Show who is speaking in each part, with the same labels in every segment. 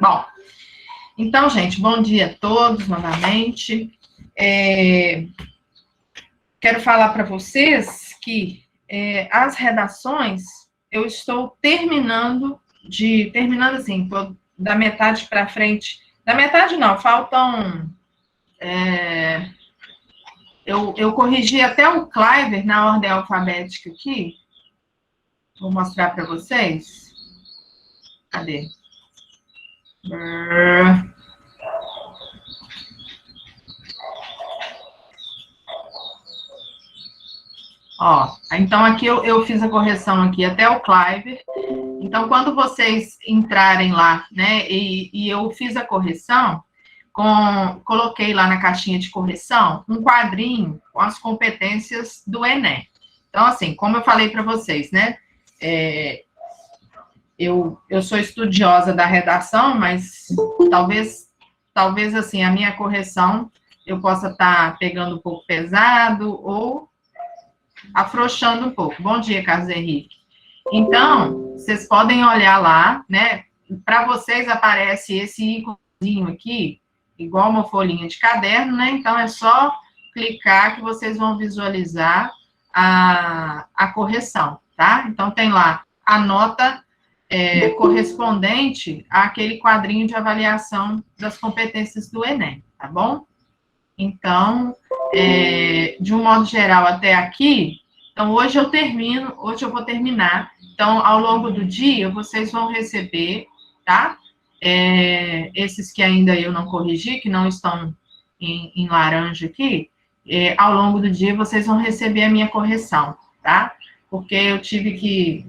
Speaker 1: Bom, então, gente, bom dia a todos novamente. Quero falar para vocês que as redações eu estou terminando assim, da metade para frente. Da metade não, faltam. Eu corrigi até o Cliver na ordem alfabética aqui. Vou mostrar para vocês. Cadê? Ó, então aqui eu fiz a correção aqui até o Cliver. Então, quando vocês entrarem lá, né, e eu fiz a correção, coloquei lá na caixinha de correção um quadrinho com as competências do Enem. Então, assim, como eu falei para vocês, né, eu sou estudiosa da redação, mas talvez assim, a minha correção eu possa estar pegando um pouco pesado ou afrouxando um pouco. Bom dia, Carlos Henrique. Então, vocês podem olhar lá, né? Para vocês aparece esse íconezinho aqui, igual uma folhinha de caderno, né? Então, é só clicar que vocês vão visualizar a correção, tá? Então, tem lá a nota correspondente àquele quadrinho de avaliação das competências do Enem, tá bom? Então, de um modo geral, até aqui, então hoje eu vou terminar. Então, ao longo do dia, vocês vão receber, tá? Esses que ainda eu não corrigi, que não estão em laranja aqui, ao longo do dia vocês vão receber a minha correção, tá? Porque eu tive que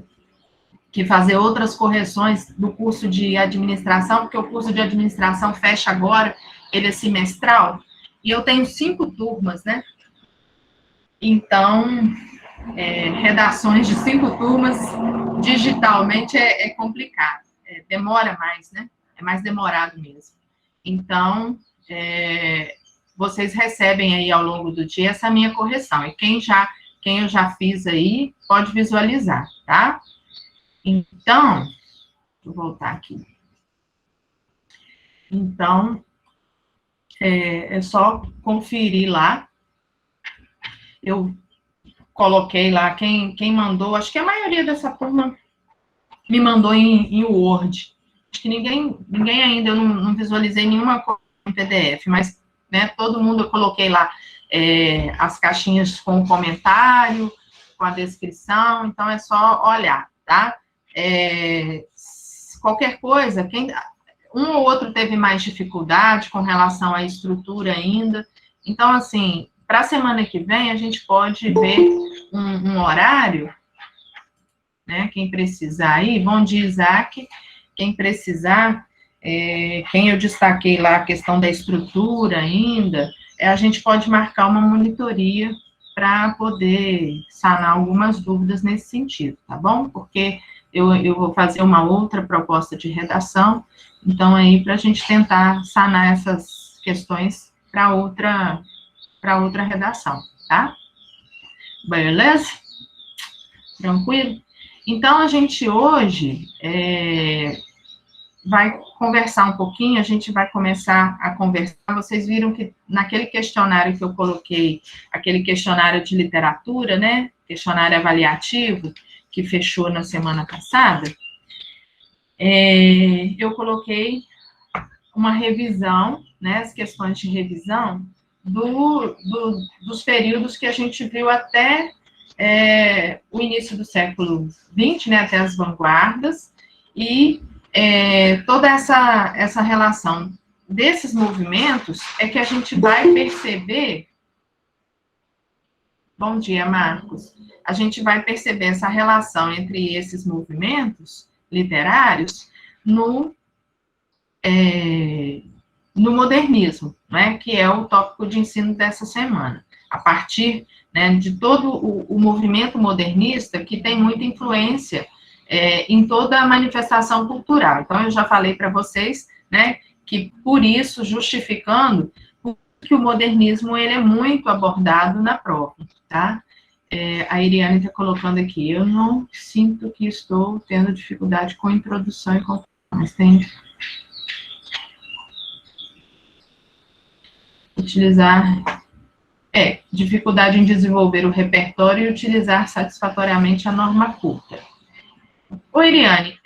Speaker 1: fazer outras correções do curso de administração, porque o curso de administração fecha agora, ele é semestral, e eu tenho 5 turmas, né? Então, redações de 5 turmas, digitalmente é complicado, demora mais, né? É mais demorado mesmo. Então, vocês recebem aí ao longo do dia essa minha correção, e quem eu já fiz aí, pode visualizar, tá? Então, vou voltar aqui. Então, é só conferir lá. Eu coloquei lá quem mandou, acho que a maioria dessa turma me mandou em Word. Acho que ninguém ainda, eu não visualizei nenhuma coisa em PDF, mas, né, todo mundo eu coloquei lá as caixinhas com o comentário, com a descrição, então é só olhar, tá? Qualquer coisa, um ou outro teve mais dificuldade com relação à estrutura ainda, então, assim, para a semana que vem, a gente pode ver um horário, né? Quem precisar aí, bom dia, Isaac. Quem precisar, quem eu destaquei lá a questão da estrutura ainda, a gente pode marcar uma monitoria para poder sanar algumas dúvidas nesse sentido, tá bom? Porque eu vou fazer uma outra proposta de redação, então aí para a gente tentar sanar essas questões para outra redação, tá? Beleza? Tranquilo? Então, a gente hoje vai conversar um pouquinho, a gente vai começar a conversar. Vocês viram que naquele questionário que eu coloquei, aquele questionário de literatura, né? Questionário avaliativo, que fechou na semana passada, eu coloquei uma revisão, né? As questões de revisão dos períodos que a gente viu até o início do século XX, né, até as vanguardas, e toda essa relação desses movimentos é que a gente vai perceber. Bom dia, Marcos. A gente vai perceber essa relação entre esses movimentos literários no modernismo, né, que é o tópico de ensino dessa semana. A partir, né, de todo o movimento modernista, que tem muita influência em toda a manifestação cultural. Então, eu já falei para vocês, né, que por isso, justificando que o modernismo ele é muito abordado na prova, tá? A Iriane está colocando aqui, eu não sinto que estou tendo dificuldade com introdução e conclusão, mas tem Utilizar... dificuldade em desenvolver o repertório e utilizar satisfatoriamente a norma culta. Ô, Iriane,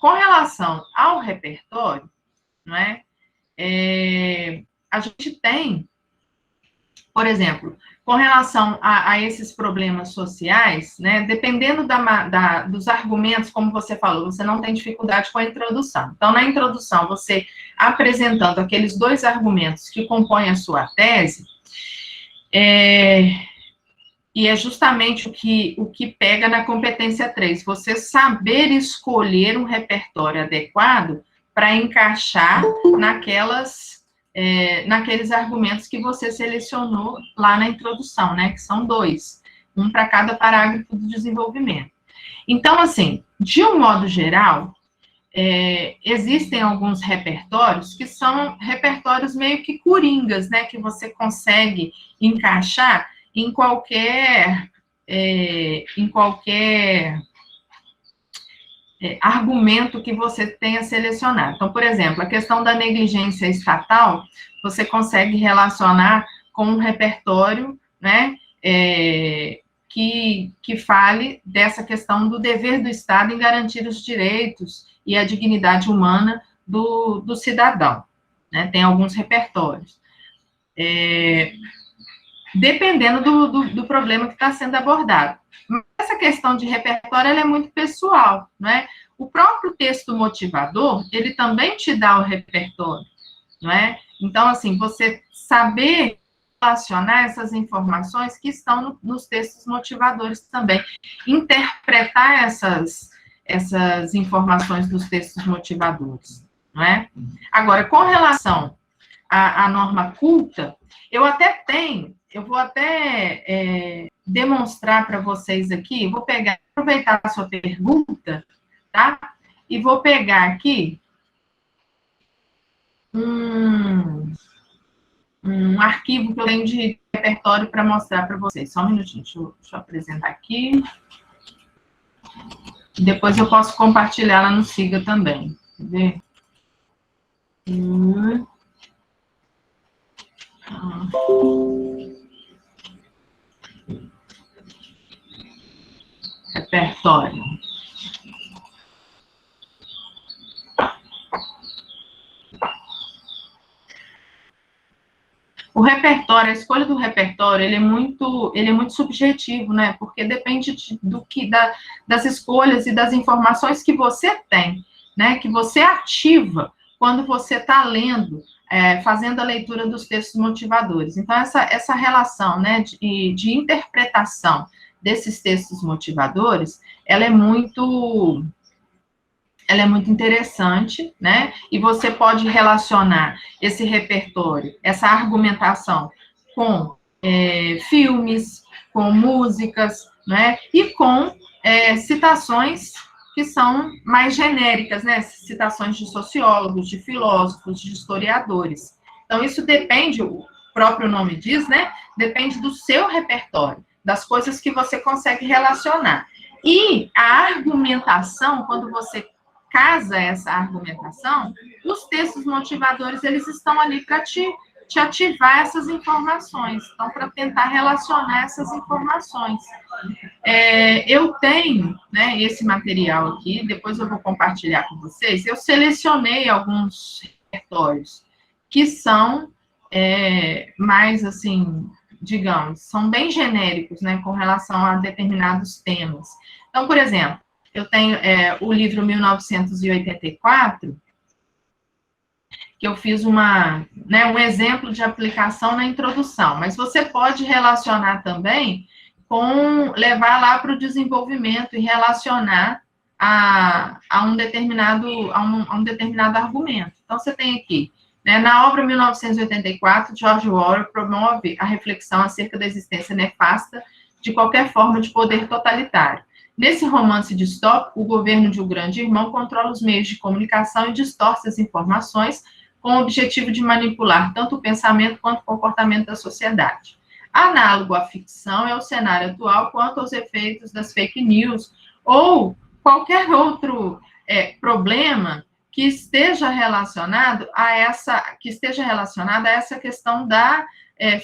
Speaker 1: com relação ao repertório, não é? A gente tem, por exemplo, com relação a esses problemas sociais, né, dependendo dos argumentos, como você falou, você não tem dificuldade com a introdução. Então, na introdução, você apresentando aqueles 2 argumentos que compõem a sua tese, e é justamente o que pega na competência 3, você saber escolher um repertório adequado para encaixar naqueles argumentos que você selecionou lá na introdução, né, que são 2, um para cada parágrafo do desenvolvimento. Então, assim, de um modo geral, existem alguns repertórios que são repertórios meio que coringas, né, que você consegue encaixar em qualquer argumento que você tenha selecionado. Então, por exemplo, a questão da negligência estatal, você consegue relacionar com um repertório, né, que fale dessa questão do dever do Estado em garantir os direitos e a dignidade humana do cidadão, né? Tem alguns repertórios. Dependendo do problema que está sendo abordado. Mas essa questão de repertório, ela é muito pessoal, não é? O próprio texto motivador, ele também te dá o repertório, não é? Então, assim, você saber relacionar essas informações que estão nos textos motivadores também. Interpretar essas informações dos textos motivadores, não é? Agora, com relação à norma culta, eu vou até demonstrar para vocês aqui, vou aproveitar a sua pergunta, tá? E vou pegar aqui um arquivo que eu tenho de repertório para mostrar para vocês. Só um minutinho, deixa eu apresentar aqui. Depois eu posso compartilhar lá no Siga também. Quer ver? Repertório. O repertório, a escolha do repertório, ele é muito subjetivo, né? Porque depende das escolhas e das informações que você tem, né? Que você ativa quando você está lendo, fazendo a leitura dos textos motivadores. Então, essa relação, né, de interpretação desses textos motivadores, ela é muito interessante, né? E você pode relacionar esse repertório, essa argumentação, com filmes, com músicas, né? E com citações que são mais genéricas, né? Citações de sociólogos, de filósofos, de historiadores. Então, isso depende, o próprio nome diz, né? Depende do seu repertório, das coisas que você consegue relacionar. E a argumentação, quando você casa essa argumentação, os textos motivadores, eles estão ali para te ativar essas informações, então, para tentar relacionar essas informações. Eu tenho, né, esse material aqui, depois eu vou compartilhar com vocês, eu selecionei alguns repertórios que são mais, assim, digamos, são bem genéricos, né, com relação a determinados temas. Então, por exemplo, eu tenho o livro 1984, que eu fiz um exemplo de aplicação na introdução, mas você pode relacionar também levar lá para o desenvolvimento e relacionar a um determinado argumento. Então, você tem aqui, né, na obra 1984, George Orwell promove a reflexão acerca da existência nefasta de qualquer forma de poder totalitário. Nesse romance distópico, o governo de um grande irmão controla os meios de comunicação e distorce as informações com o objetivo de manipular tanto o pensamento quanto o comportamento da sociedade. Análogo à ficção é o cenário atual quanto aos efeitos das fake news ou qualquer outro problema que esteja relacionado a essa questão da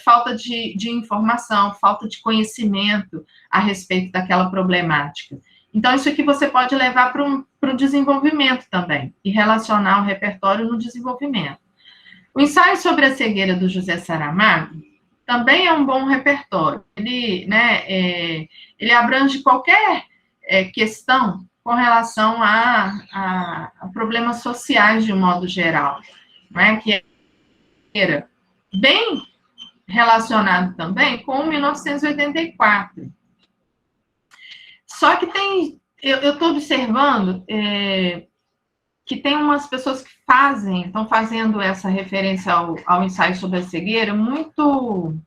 Speaker 1: falta de informação, falta de conhecimento a respeito daquela problemática. Então, isso aqui você pode levar para o desenvolvimento também, e relacionar o repertório no desenvolvimento. O ensaio sobre a cegueira do José Saramago também é um bom repertório. Ele, né, ele abrange qualquer questão com relação a problemas sociais de um modo geral, né, que era bem relacionado também com 1984. Só que eu estou observando que tem umas pessoas que estão fazendo essa referência ao ensaio sobre a cegueira muito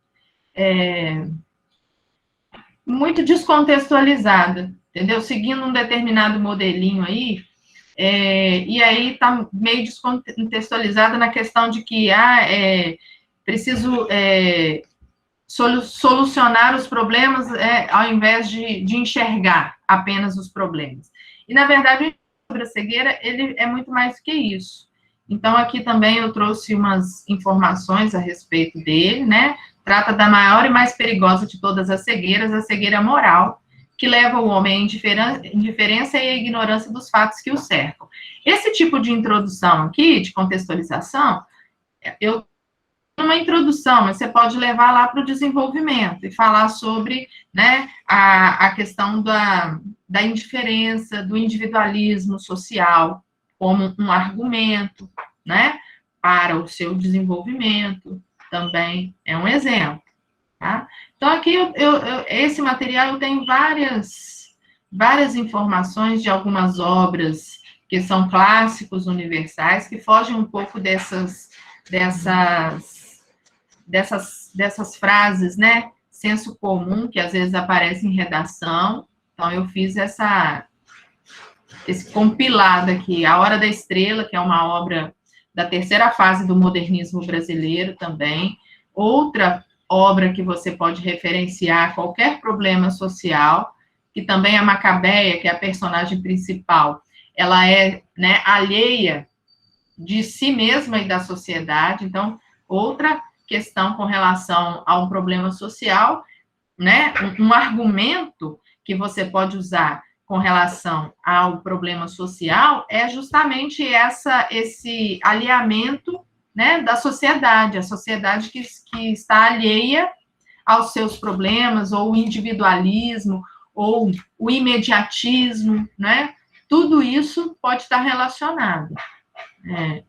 Speaker 1: descontextualizada, entendeu? Seguindo um determinado modelinho aí, e aí está meio descontextualizada na questão de que preciso solucionar os problemas ao invés de enxergar apenas os problemas. E, na verdade, sobre a cegueira, ele é muito mais do que isso. Então, aqui também eu trouxe umas informações a respeito dele, né? Trata da maior e mais perigosa de todas as cegueiras, a cegueira moral, que leva o homem à indiferença e à ignorância dos fatos que o cercam. Esse tipo de introdução aqui, de contextualização, uma introdução, mas você pode levar lá para o desenvolvimento e falar sobre, né, a questão da indiferença, do individualismo social, como um argumento, né, para o seu desenvolvimento, também é um exemplo, tá? Então, aqui, esse material eu tenho várias informações de algumas obras que são clássicos universais, que fogem um pouco dessas frases, né, senso comum, que às vezes aparecem em redação. Então, eu fiz esse compilado aqui, A Hora da Estrela, que é uma obra da terceira fase do modernismo brasileiro também. Outra obra que você pode referenciar qualquer problema social, que também é Macabeia, que é a personagem principal, ela é, né, alheia de si mesma e da sociedade. Então, outra questão com relação a um problema social, né, um argumento que você pode usar com relação ao problema social é justamente esse alinhamento, né, da sociedade, a sociedade que está alheia aos seus problemas, ou o individualismo, ou o imediatismo, né, tudo isso pode estar relacionado.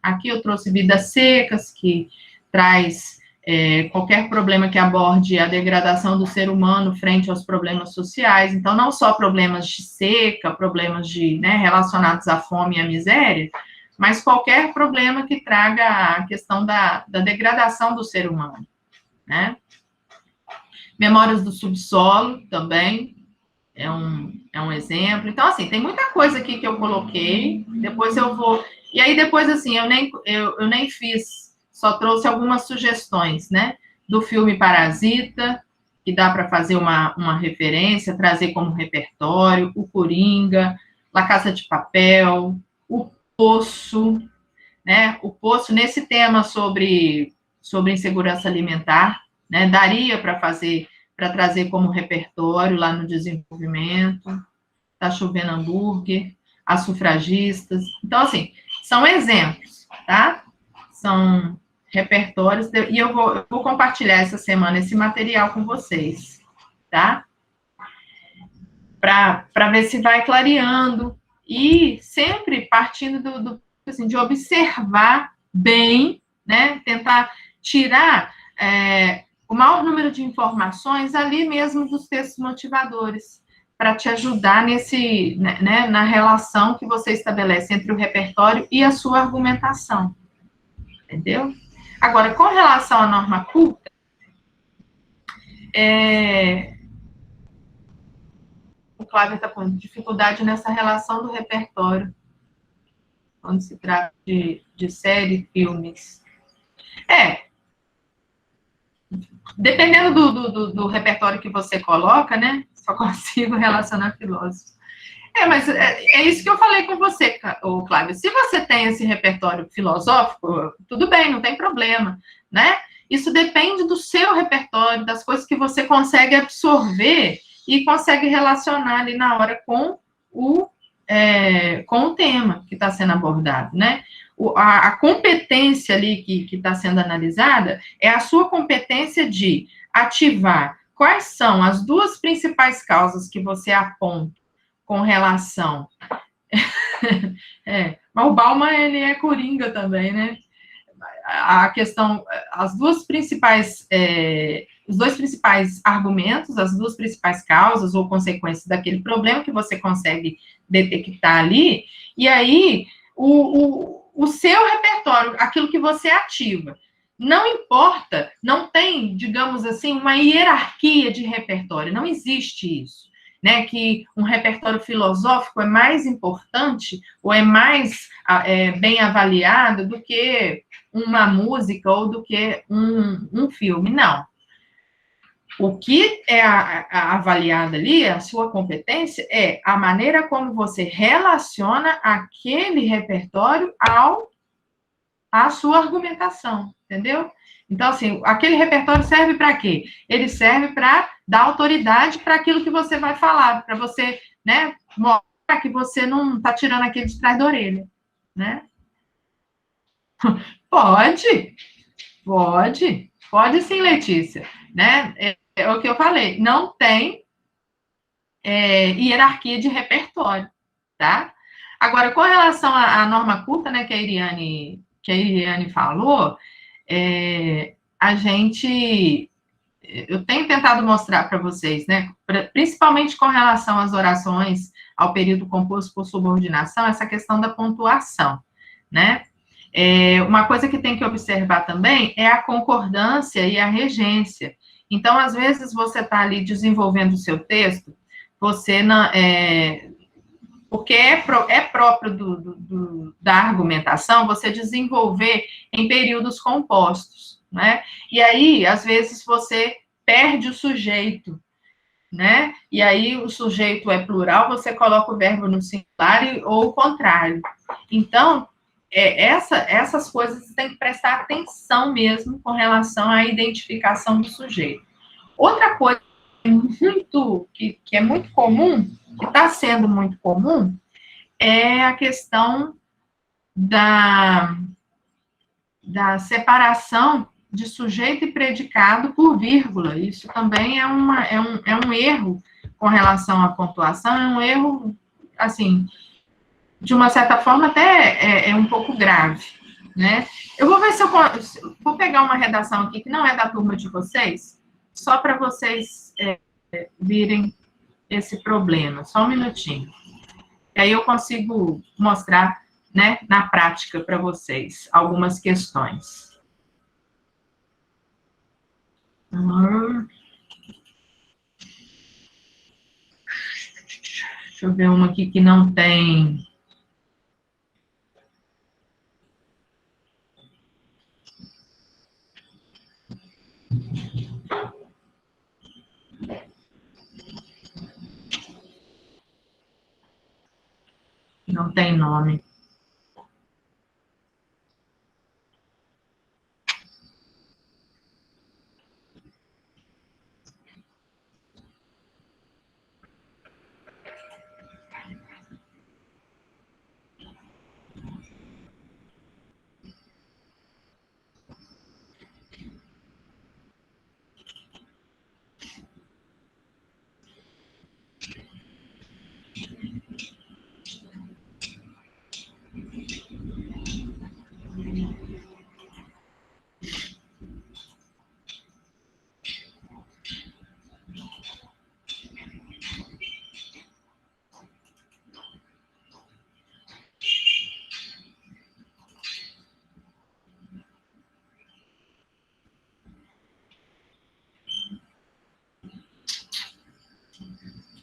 Speaker 1: Aqui eu trouxe Vidas Secas, que traz qualquer problema que aborde a degradação do ser humano frente aos problemas sociais. Então, não só problemas de seca, problemas relacionados à fome e à miséria, mas qualquer problema que traga a questão da degradação do ser humano, né? Memórias do Subsolo, também, é um exemplo. Então, assim, tem muita coisa aqui que eu coloquei, depois eu vou... E aí, depois, assim, eu nem fiz, só trouxe algumas sugestões, né? Do filme Parasita, que dá para fazer uma referência, trazer como repertório, o Coringa, La Casa de Papel, o Poço, né? O Poço, nesse tema sobre insegurança alimentar, né? Daria para trazer como repertório lá no desenvolvimento. Tá Chovendo Hambúrguer, As Sufragistas. Então, assim, são exemplos, tá? São repertórios, e eu vou compartilhar essa semana esse material com vocês, tá? Para ver se vai clareando, e sempre partindo assim, de observar bem, né? Tentar tirar o maior número de informações ali mesmo dos textos motivadores, para te ajudar na relação que você estabelece entre o repertório e a sua argumentação. Entendeu? Agora, com relação à norma culta, o Cláudio está com dificuldade nessa relação do repertório, quando se trata de série, filmes. Dependendo do repertório que você coloca, né? Só consigo relacionar filósofos. Mas é isso que eu falei com você, Cláudia. Se você tem esse repertório filosófico, tudo bem, não tem problema, né? Isso depende do seu repertório, das coisas que você consegue absorver e consegue relacionar ali na hora com o tema que está sendo abordado, né? A competência ali que está sendo analisada é a sua competência de ativar quais são as duas principais causas que você aponta com relação. Mas o Bauman, ele é coringa também, né? A questão, os dois principais argumentos, as duas principais causas ou consequências daquele problema que você consegue detectar ali, e aí o seu repertório, aquilo que você ativa. Não importa, não tem, digamos assim, uma hierarquia de repertório, não existe isso. Né, que um repertório filosófico é mais importante ou é mais bem avaliado do que uma música ou do que um filme. Não. O que é avaliado ali, a sua competência, é a maneira como você relaciona aquele repertório à sua argumentação, entendeu? Então, assim, aquele repertório serve para quê? Ele serve para dar autoridade para aquilo que você vai falar, para você, né, mostrar que você não está tirando aquilo de trás da orelha, né? Pode, pode sim, Letícia, né? É o que eu falei, não tem hierarquia de repertório, tá? Agora, com relação à norma culta, né, que a Iriane falou, a gente, eu tenho tentado mostrar para vocês, né, principalmente com relação às orações ao período composto por subordinação, essa questão da pontuação, né? Uma coisa que tem que observar também é a concordância e a regência. Então, às vezes, você está ali desenvolvendo o seu texto, você não, porque é próprio da argumentação você desenvolver em períodos compostos, né? E aí, às vezes, você perde o sujeito, né? E aí, o sujeito é plural, você coloca o verbo no singular ou o contrário. Então, essas coisas tem que prestar atenção mesmo com relação à identificação do sujeito. Outra coisa que é muito comum, que está sendo muito comum, é a questão da separação de sujeito e predicado por vírgula. Isso também é um erro com relação à pontuação, é um erro, assim, de uma certa forma até é um pouco grave, né? Eu vou ver se eu vou pegar uma redação aqui que não é da turma de vocês, só para vocês virem esse problema. Só um minutinho. E aí eu consigo mostrar, né, na prática para vocês algumas questões. Deixa eu ver uma aqui que não tem. Não tem nome.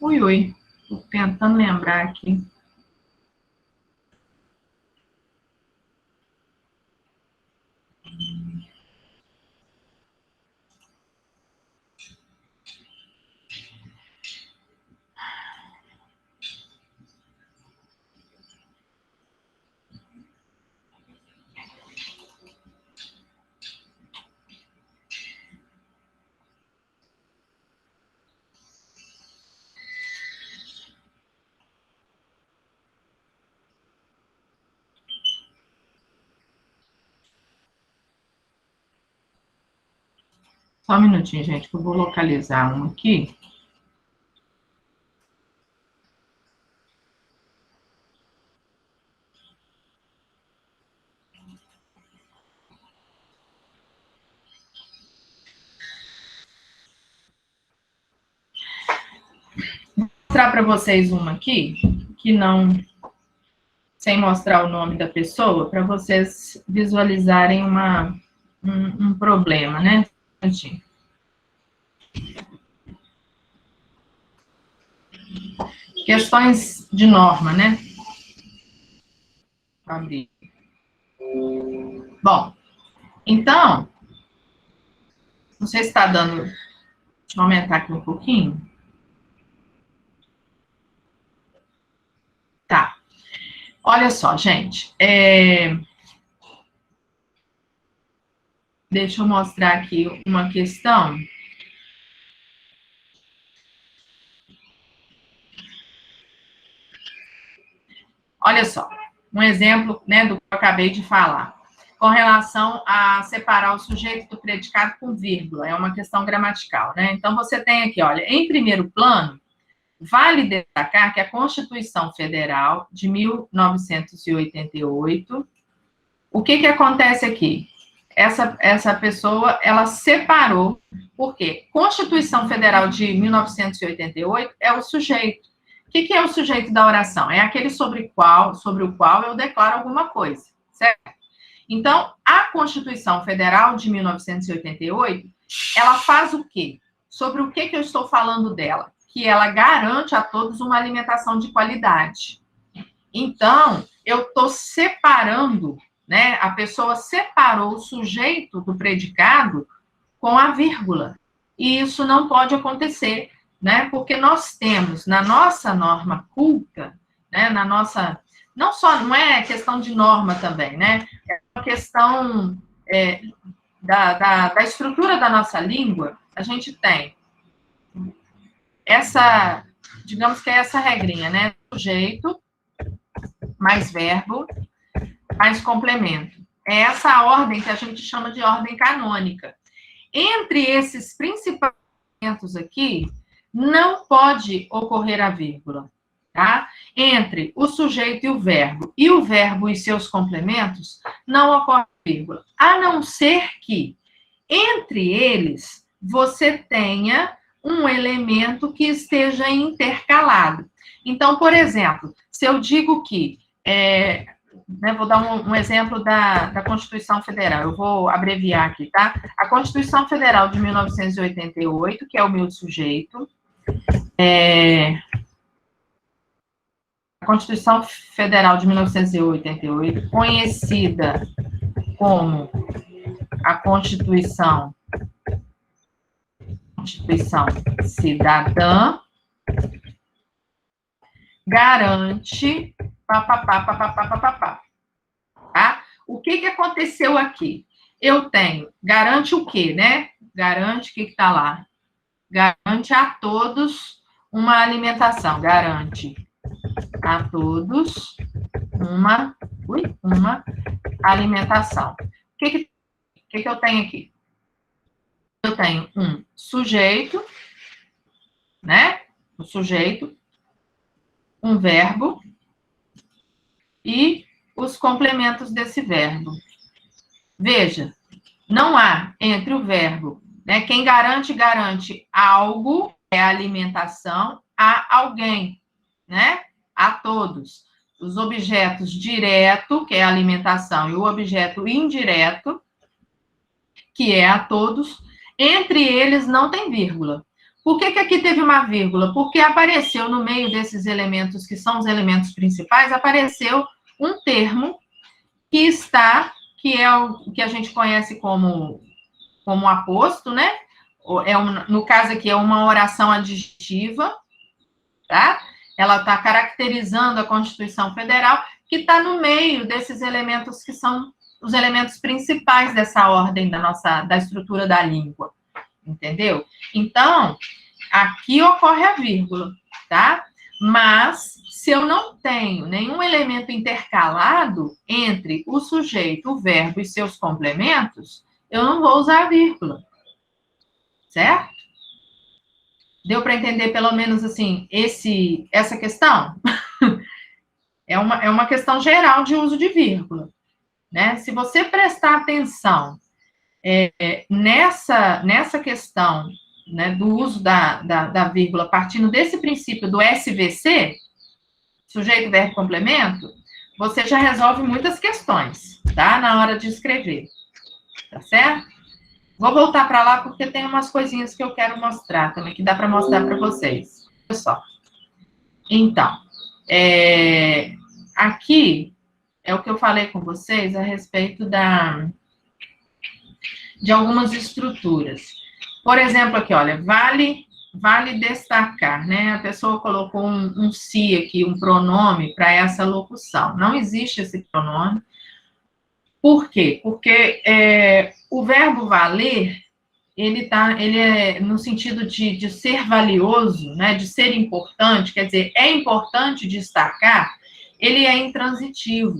Speaker 1: Ui. Estou tentando lembrar aqui. Só um minutinho, gente, que eu vou localizar um aqui. Vou mostrar para vocês uma aqui, que não, sem mostrar o nome da pessoa, para vocês visualizarem um problema, né? Questões de norma, né? Abrir. Bom, então, não sei se está dando. Deixa eu aumentar aqui um pouquinho. Tá. Olha só, gente. Deixa eu mostrar aqui uma questão. Olha só, um exemplo, né, do que eu acabei de falar, com relação a separar o sujeito do predicado com vírgula, é uma questão gramatical, né? Então, você tem aqui, olha, em primeiro plano, vale destacar que a Constituição Federal de 1988, o que acontece aqui? Essa pessoa, ela separou, por quê? Constituição Federal de 1988 é o sujeito. O que é o sujeito da oração? É aquele sobre o qual eu declaro alguma coisa, certo? Então, a Constituição Federal de 1988, ela faz o quê? Sobre o que eu estou falando dela? Que ela garante a todos uma alimentação de qualidade. Então, eu estou separando, né? A pessoa separou o sujeito do predicado com a vírgula. E isso não pode acontecer, né? Porque nós temos na nossa norma culta, né? Na nossa, não é questão de norma também, né? É uma questão da estrutura da nossa língua. A gente tem essa, digamos que é essa regrinha, né? Sujeito mais verbo mais complemento. É essa ordem que a gente chama de ordem canônica. Entre esses principais elementos aqui, não pode ocorrer a vírgula, tá? Entre o sujeito e o verbo e seus complementos, não ocorre a vírgula. A não ser que, entre eles, você tenha um elemento que esteja intercalado. Então, por exemplo, se eu digo que vou dar um exemplo da Constituição Federal, eu vou abreviar aqui, tá? A Constituição Federal de 1988, que é o meu sujeito, a Constituição Federal de 1988, conhecida como a Constituição Cidadã, garante tá? O que aconteceu aqui? Eu tenho, garante o quê, né? Garante, o que está lá? Garante a todos uma alimentação, garante a todos uma alimentação. O que eu tenho aqui? Eu tenho um sujeito, né? O sujeito, um verbo e os complementos desse verbo. Veja, não há entre o verbo, né? Quem garante algo, é a alimentação, a alguém, né? A todos. Os objetos direto, que é a alimentação, e o objeto indireto, que é a todos, entre eles não tem vírgula. Por que aqui teve uma vírgula? Porque apareceu no meio desses elementos, que são os elementos principais, apareceu um termo que é o que a gente conhece como aposto, né? No caso aqui, é uma oração adjetiva, tá? Ela está caracterizando a Constituição Federal, que está no meio desses elementos que são os elementos principais dessa ordem da estrutura da língua, entendeu? Então, aqui ocorre a vírgula, tá? Mas, se eu não tenho nenhum elemento intercalado entre o sujeito, o verbo e seus complementos, eu não vou usar a vírgula. certo? Deu para entender, pelo menos, assim, essa questão? É uma questão geral de uso de vírgula, né? Se você prestar atenção nessa questão, né, do uso da vírgula, partindo desse princípio do SVC, sujeito, verbo, complemento, você já resolve muitas questões, tá? Na hora de escrever, tá certo? Vou voltar para lá porque tem umas coisinhas que eu quero mostrar também, que dá para mostrar para vocês. Olha só. Então, aqui é o que eu falei com vocês a respeito de algumas estruturas. Por exemplo, aqui, olha, vale destacar, né? A pessoa colocou um se aqui, um pronome para essa locução. Não existe esse pronome. Por quê? Porque o verbo valer, ele é no sentido de ser valioso, né? De ser importante, quer dizer, é importante destacar, ele é intransitivo.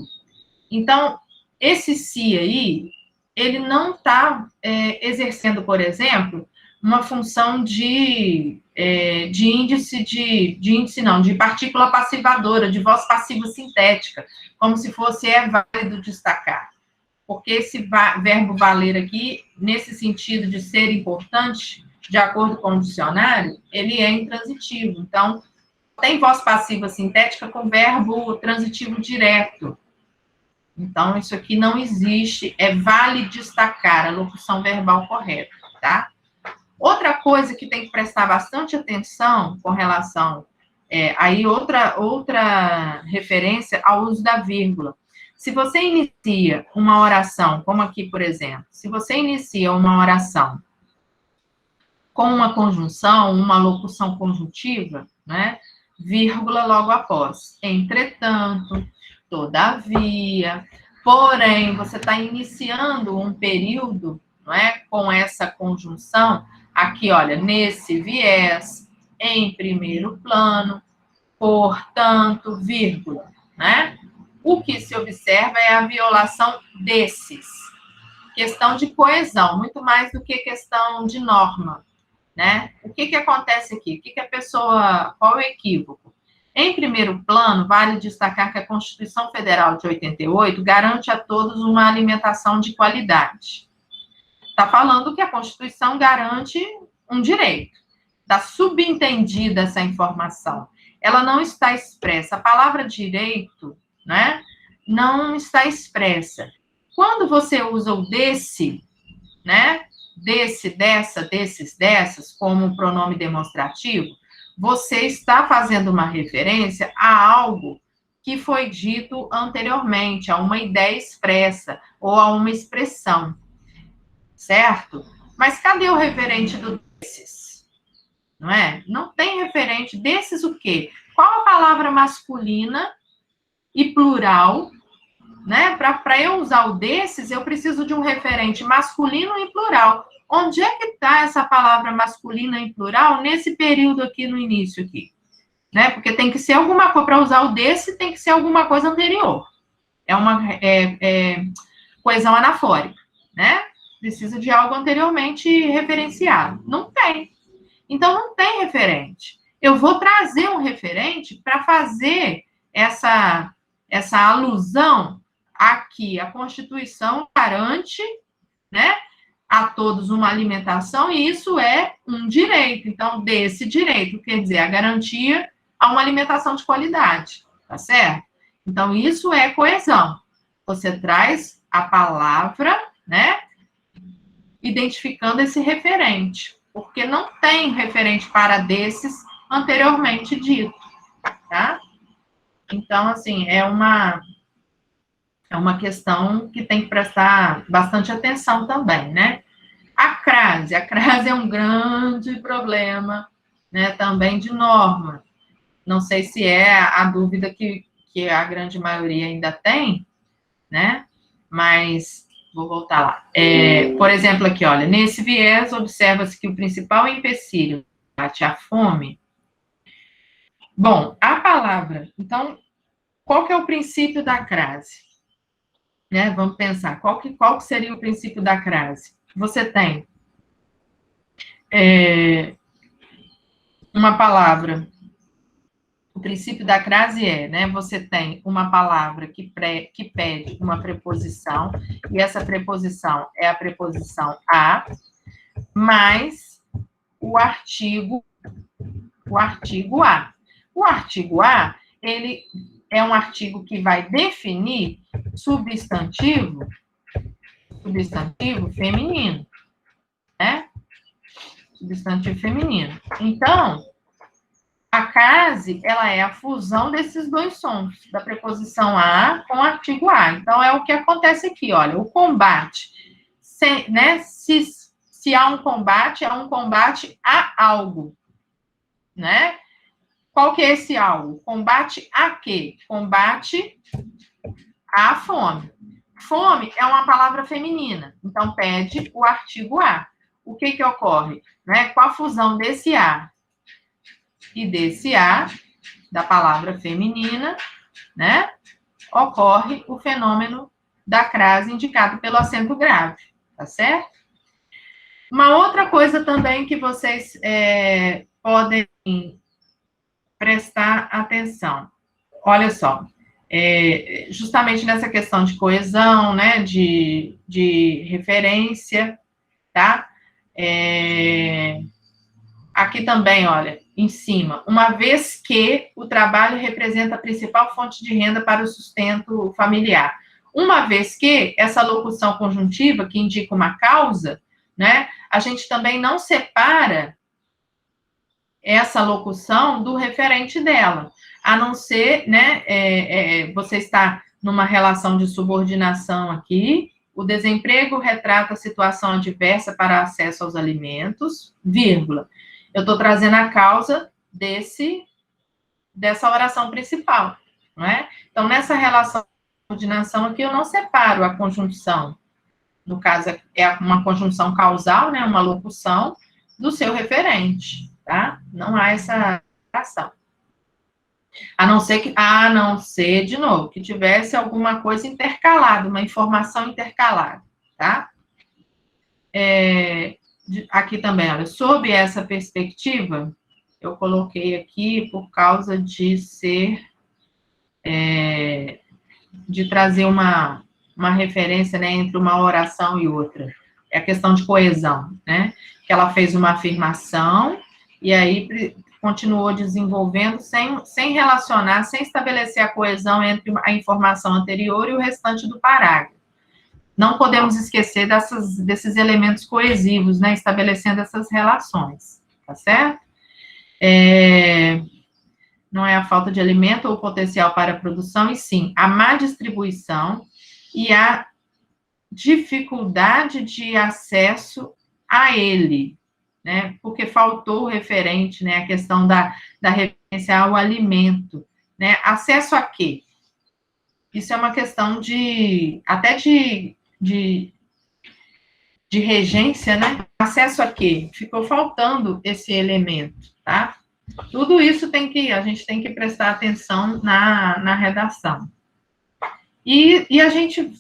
Speaker 1: Então, esse se aí, ele não está exercendo, por exemplo, uma função de de partícula passivadora, de voz passiva sintética, como se fosse válido destacar. Porque esse verbo valer aqui, nesse sentido de ser importante, de acordo com o dicionário, ele é intransitivo. Então, tem voz passiva sintética com verbo transitivo direto. Então, isso aqui não existe, vale destacar a locução verbal correta, tá? Outra coisa que tem que prestar bastante atenção com relação, aí outra referência ao uso da vírgula. Se você inicia uma oração, como aqui, por exemplo, se você inicia uma oração com uma conjunção, uma locução conjuntiva, né? Vírgula logo após. Entretanto, todavia, porém, você está iniciando um período, não é? Com essa conjunção, aqui, olha, nesse viés, em primeiro plano, portanto, vírgula, né? O que se observa é a violação desses. Questão de coesão, muito mais do que questão de norma, né? O que acontece aqui? Qual é o equívoco? Em primeiro plano, vale destacar que a Constituição Federal de 88 garante a todos uma alimentação de qualidade. Está falando que a Constituição garante um direito. Está subentendida essa informação. Ela não está expressa. A palavra direito, né, não está expressa. Quando você usa o desse, né, desse, dessa, desses, dessas, como pronome demonstrativo, você está fazendo uma referência a algo que foi dito anteriormente, a uma ideia expressa ou a uma expressão, certo? Mas cadê o referente do desses? Não é? Não tem referente desses o quê? Qual a palavra masculina e plural, né? Para eu usar o desses, eu preciso de um referente masculino e plural. Onde é que está essa palavra masculina e plural nesse período aqui no início aqui? Né? Porque tem que ser alguma coisa, para usar o desse, tem que ser alguma coisa anterior. É uma coesão anafórica, né? Precisa de algo anteriormente referenciado. Não tem. Então, não tem referente. Eu vou trazer um referente para fazer essa alusão aqui. A Constituição garante, né, a todos uma alimentação, e isso é um direito. Então, desse direito, quer dizer, a garantia a uma alimentação de qualidade, tá certo? Então, isso é coesão. Você traz a palavra, né, identificando esse referente, porque não tem referente para desses anteriormente dito, tá? Então, assim, é uma questão que tem que prestar bastante atenção também, né? A crase é um grande problema, né, também de norma. Não sei se é a dúvida que a grande maioria ainda tem, né? Mas vou voltar lá. Por exemplo, aqui, olha, nesse viés, observa-se que o principal empecilho bate a fome. Bom, a palavra, então, qual que é o princípio da crase? Né? Vamos pensar, qual que seria o princípio da crase? Você tem uma palavra. O princípio da crase né, você tem uma palavra que pede uma preposição, e essa preposição é a preposição a, mais o artigo a. O artigo a, ele é um artigo que vai definir substantivo feminino, né? Substantivo feminino. Então, a crase, ela é a fusão desses dois sons, da preposição a com o artigo a. Então, é o que acontece aqui, olha, o combate, né? Se há um combate a algo, né? Qual que é esse algo? Combate a quê? Combate a fome. Fome é uma palavra feminina, então pede o artigo a. O que ocorre? Né? Com a fusão desse a e desse a, da palavra feminina, né? Ocorre o fenômeno da crase indicado pelo acento grave, tá certo? Uma outra coisa também que vocês podem prestar atenção. Olha só, justamente nessa questão de coesão, né, de referência, tá? Aqui também, olha, em cima, uma vez que o trabalho representa a principal fonte de renda para o sustento familiar. Uma vez que essa locução conjuntiva, que indica uma causa, né, a gente também não separa essa locução do referente dela, a não ser, né, você está numa relação de subordinação aqui, o desemprego retrata a situação adversa para acesso aos alimentos, vírgula. Eu estou trazendo a causa dessa oração principal, não é? Então, nessa relação de subordinação aqui, eu não separo a conjunção, no caso, é uma conjunção causal, né, uma locução, do seu referente, tá? Não há essa ação. A não ser, de novo, que tivesse alguma coisa intercalada, uma informação intercalada, tá? Aqui também, olha, sob essa perspectiva, eu coloquei aqui por causa de de trazer uma referência, né, entre uma oração e outra. É a questão de coesão, né? Que ela fez uma afirmação e aí continuou desenvolvendo sem relacionar, sem estabelecer a coesão entre a informação anterior e o restante do parágrafo. Não podemos esquecer desses elementos coesivos, né? Estabelecendo essas relações, tá certo? Não é a falta de alimento ou potencial para a produção, e sim a má distribuição e a dificuldade de acesso a ele, né? Porque faltou o referente, né? A questão da referência ao alimento, né? Acesso a quê? Isso é uma questão até de regência, né? Acesso a quê? Ficou faltando esse elemento, tá? Tudo isso a gente tem que prestar atenção na redação. E a gente,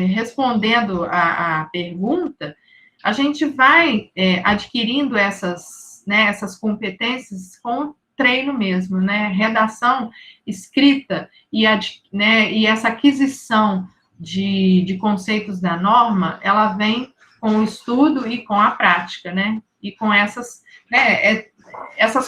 Speaker 1: respondendo a pergunta, a gente vai adquirindo essas competências com treino mesmo, né? Redação, escrita e essa aquisição de conceitos da norma, ela vem com o estudo e com a prática, né? E com essas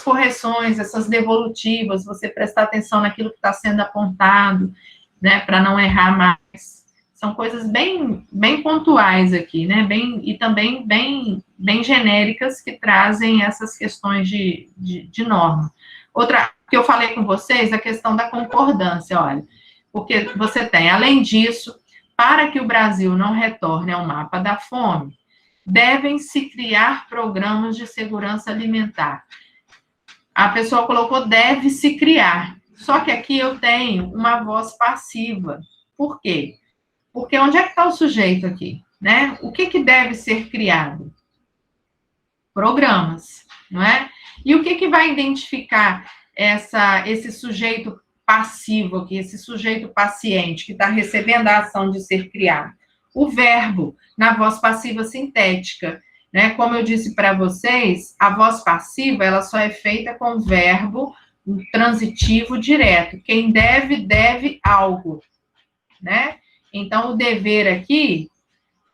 Speaker 1: correções, essas devolutivas, você prestar atenção naquilo que está sendo apontado, né? Para não errar mais. São coisas bem pontuais aqui, né? E também bem genéricas que trazem essas questões de norma. Outra que eu falei com vocês, a questão da concordância, olha, porque você tem, além disso, para que o Brasil não retorne ao mapa da fome, devem-se criar programas de segurança alimentar. A pessoa colocou deve-se criar, só que aqui eu tenho uma voz passiva. Por quê? Porque onde é que está o sujeito aqui, né? O que deve ser criado? Programas, não é? E o que vai identificar esse sujeito passivo aqui, esse sujeito paciente que está recebendo a ação de ser criado? O verbo, na voz passiva sintética. né? Como eu disse para vocês, a voz passiva, ela só é feita com verbo transitivo direto. Quem deve, deve algo, né? Então, o dever aqui,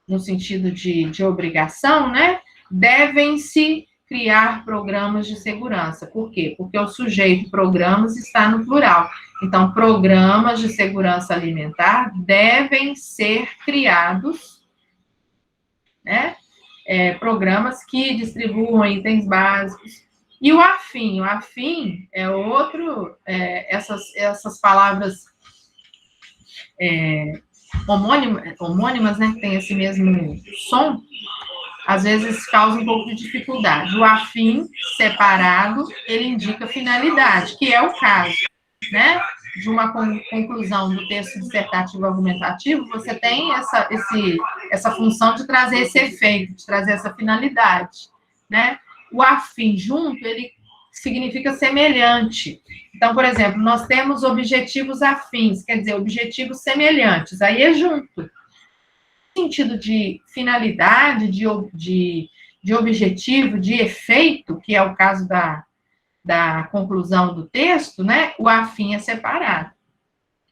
Speaker 1: no sentido de obrigação, né? Devem-se criar programas de segurança. Por quê? Porque o sujeito programas está no plural. Então, programas de segurança alimentar devem ser criados, né? Programas que distribuam itens básicos. E o afim é outro, essas palavras homônimas, né, que tem esse mesmo som, às vezes causa um pouco de dificuldade. O afim, separado, ele indica finalidade, que é o caso, né, de uma conclusão do texto dissertativo argumentativo, você tem essa função de trazer esse efeito, de trazer essa finalidade, né? O afim junto, ele significa semelhante. Então, por exemplo, nós temos objetivos afins, quer dizer, objetivos semelhantes, aí é junto. No sentido de finalidade, de objetivo, de efeito, que é o caso da conclusão do texto, né? O afim é separado,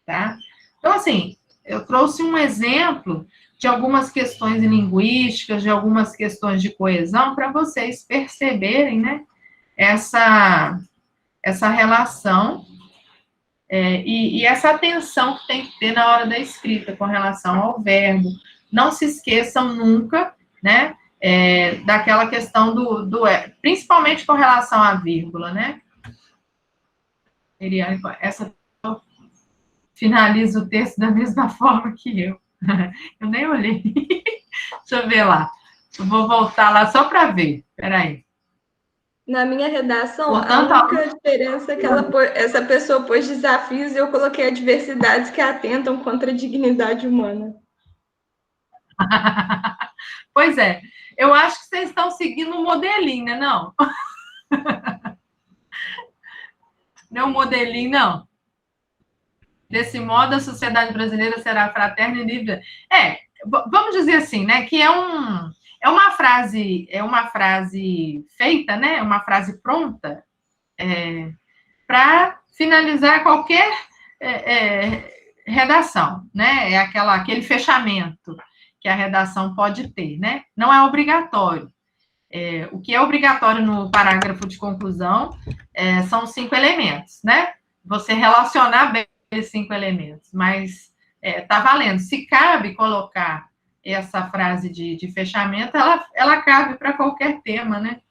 Speaker 1: tá? Então, assim, eu trouxe um exemplo de algumas questões linguísticas, de algumas questões de coesão, para vocês perceberem, né? Essa relação e essa atenção que tem que ter na hora da escrita com relação ao verbo. Não se esqueçam nunca, né, daquela questão principalmente com relação à vírgula, né? Eliane, essa finaliza o texto da mesma forma que eu. Eu nem olhei. Deixa eu ver lá. Eu vou voltar lá só para ver. Peraí.
Speaker 2: Na minha redação, portanto, a única diferença é que essa pessoa pôs desafios e eu coloquei adversidades que atentam contra a dignidade humana.
Speaker 1: Pois é. Eu acho que vocês estão seguindo um modelinho, né? Não? Não é um modelinho, não. Desse modo, a sociedade brasileira será fraterna e livre. Vamos dizer assim, né? Que é uma frase feita, né? Uma frase pronta para finalizar qualquer redação, né? É aquele fechamento que a redação pode ter, né? Não é obrigatório. O que é obrigatório no parágrafo de conclusão são 5 elementos, né? Você relacionar bem esses 5 elementos, mas tá valendo. Se cabe colocar essa frase de fechamento, ela cabe para qualquer tema, né?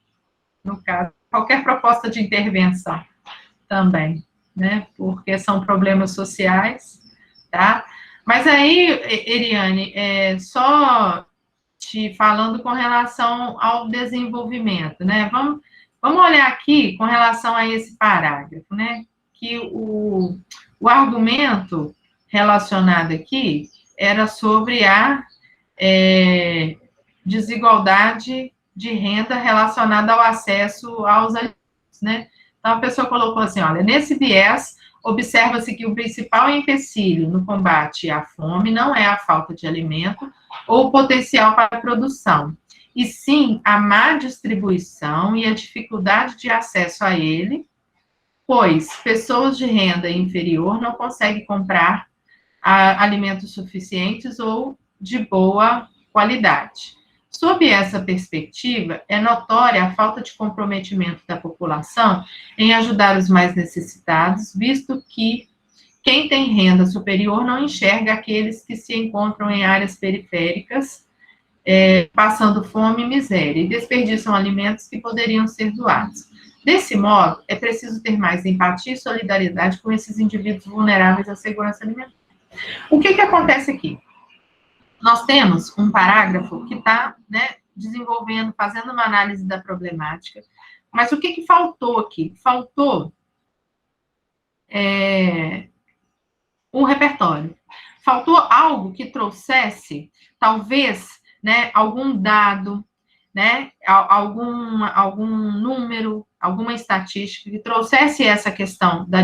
Speaker 1: No caso, qualquer proposta de intervenção também, né? Porque são problemas sociais, tá? Mas aí, Eliane, só te falando com relação ao desenvolvimento, né? Vamos olhar aqui com relação a esse parágrafo, né? Que o argumento relacionado aqui era sobre a desigualdade de renda relacionada ao acesso aos alimentos, né? Então, a pessoa colocou assim, olha, nesse viés, observa-se que o principal empecilho no combate à fome não é a falta de alimento ou o potencial para a produção, e sim a má distribuição e a dificuldade de acesso a ele, pois pessoas de renda inferior não conseguem comprar alimentos suficientes ou de boa qualidade. Sob essa perspectiva, é notória a falta de comprometimento da população em ajudar os mais necessitados, visto que quem tem renda superior não enxerga aqueles que se encontram em áreas periféricas, passando fome e miséria, e desperdiçam alimentos que poderiam ser doados. Desse modo, é preciso ter mais empatia e solidariedade com esses indivíduos vulneráveis à segurança alimentar. O que acontece aqui? Nós temos um parágrafo que está, né, desenvolvendo, fazendo uma análise da problemática, mas o que faltou aqui? Faltou um repertório. Faltou algo que trouxesse, talvez, né, algum dado, né, algum número, alguma estatística que trouxesse essa questão da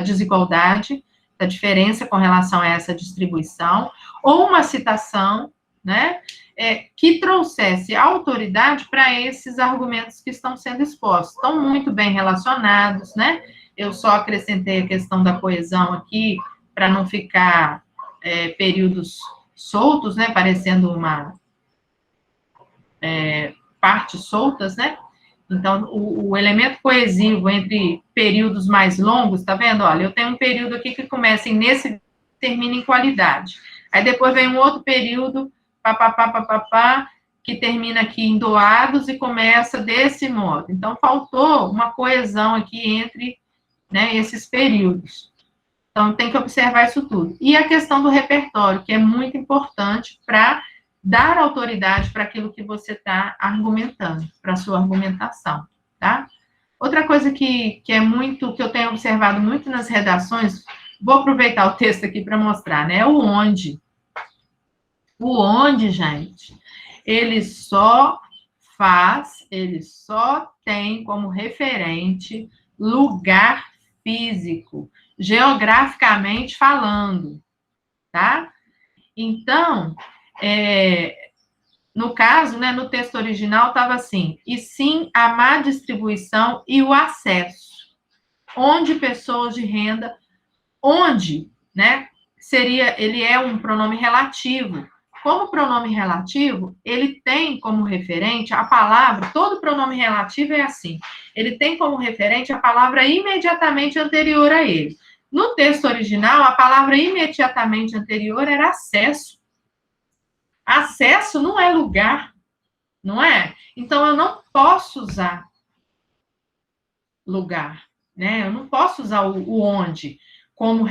Speaker 1: desigualdade, da diferença com relação a essa distribuição, ou uma citação, né, que trouxesse autoridade para esses argumentos que estão sendo expostos. Estão muito bem relacionados, né? Eu só acrescentei a questão da coesão aqui, para não ficar períodos soltos, né, parecendo uma partes soltas, né? Então, o elemento coesivo entre períodos mais longos, tá vendo? Olha, eu tenho um período aqui que começa nesse, termina em qualidade. Aí depois vem um outro período, que termina aqui em doados e começa desse modo. Então, faltou uma coesão aqui entre, né, esses períodos. Então, tem que observar isso tudo. E a questão do repertório, que é muito importante para dar autoridade para aquilo que você está argumentando, para a sua argumentação, tá? Outra coisa que é muito, que eu tenho observado muito nas redações, vou aproveitar o texto aqui para mostrar, né? O onde. O onde, gente, ele só tem como referente lugar físico, geograficamente falando, tá? Então, no caso, né, no texto original estava assim, e sim a má distribuição e o acesso, onde pessoas de renda, onde, né, ele é um pronome relativo. Como pronome relativo, ele tem como referente a palavra, todo pronome relativo é assim, ele tem como referente a palavra imediatamente anterior a ele. No texto original, a palavra imediatamente anterior era acesso. Acesso não é lugar, não é? Então, eu não posso usar lugar, né? Eu não posso usar o onde como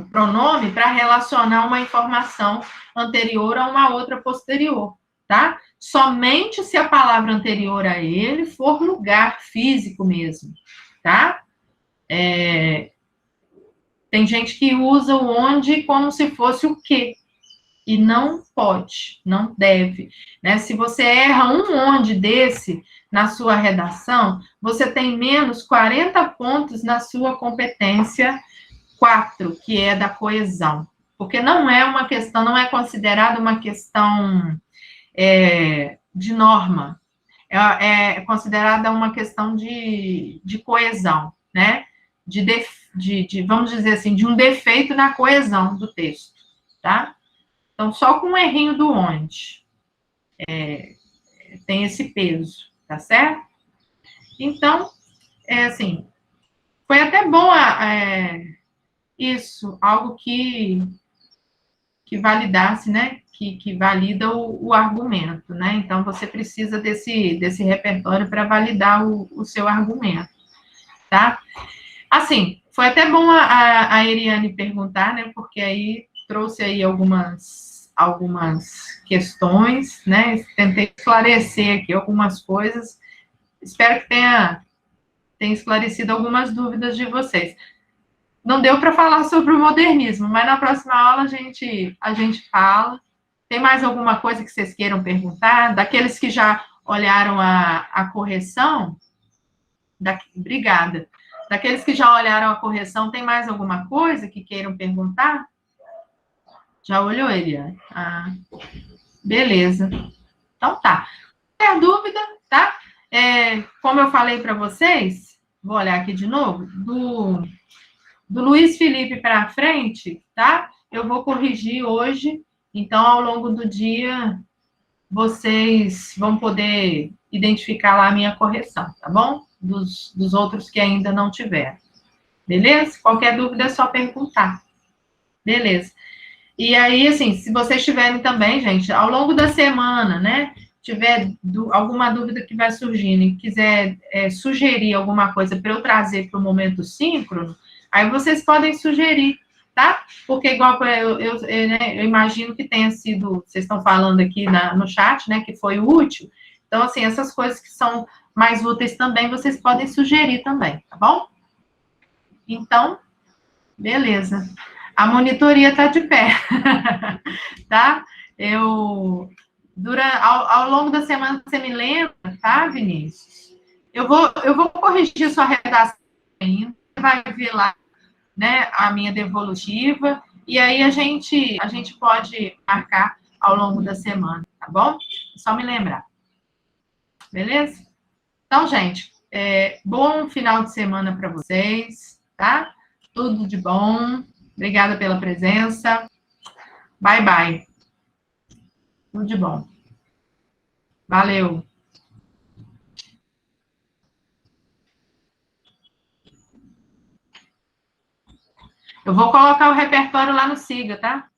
Speaker 1: pronome para relacionar uma informação anterior a uma outra posterior, tá? Somente se a palavra anterior a ele for lugar físico mesmo, tá? Tem gente que usa o onde como se fosse o quê? E não pode, não deve, né? Se você erra um onde desse na sua redação, você tem menos 40 pontos na sua competência 4, que é da coesão. Porque não é uma questão, não é considerada uma questão de norma, é considerada uma questão de coesão, né? Vamos dizer assim, de um defeito na coesão do texto, tá? Então, só com um errinho do onde tem esse peso, tá certo? Então, assim, foi até bom isso, algo que validasse, né? Que valida o argumento, né? Então, você precisa desse repertório para validar o seu argumento, tá? Assim, foi até bom a Eriane perguntar, né? Porque aí trouxe aí algumas questões, né? Tentei esclarecer aqui algumas coisas. Espero que tenha esclarecido algumas dúvidas de vocês. Não deu para falar sobre o modernismo, mas na próxima aula a gente fala. Tem mais alguma coisa que vocês queiram perguntar? Daqueles que já olharam a correção? Obrigada. Daqueles que já olharam a correção, tem mais alguma coisa que queiram perguntar? Já olhou, Eliane? Ah, beleza. Então tá. Qualquer dúvida, tá? Como eu falei para vocês, vou olhar aqui de novo, do Luiz Felipe para frente, tá? Eu vou corrigir hoje, então ao longo do dia vocês vão poder identificar lá a minha correção, tá bom? Dos outros que ainda não tiveram. Beleza? Qualquer dúvida é só perguntar. Beleza. E aí, assim, se vocês tiverem também, gente, ao longo da semana, né, tiver alguma dúvida que vai surgindo e quiser sugerir alguma coisa para eu trazer para o momento síncrono, aí vocês podem sugerir, tá? Porque, igual eu imagino que tenha sido, vocês estão falando aqui no chat, né, que foi útil. Então, assim, essas coisas que são mais úteis também, vocês podem sugerir também, tá bom? Então, beleza. A monitoria está de pé, tá? Ao longo da semana, você me lembra, tá, Vinícius? Eu vou corrigir sua redação ainda, você vai ver lá, né, a minha devolutiva, e aí a gente pode marcar ao longo da semana, tá bom? Só me lembrar. Beleza? Então, gente, bom final de semana para vocês, tá? Tudo de bom. Obrigada pela presença. Bye, bye. Tudo de bom. Valeu. Eu vou colocar o repertório lá no Siga, tá?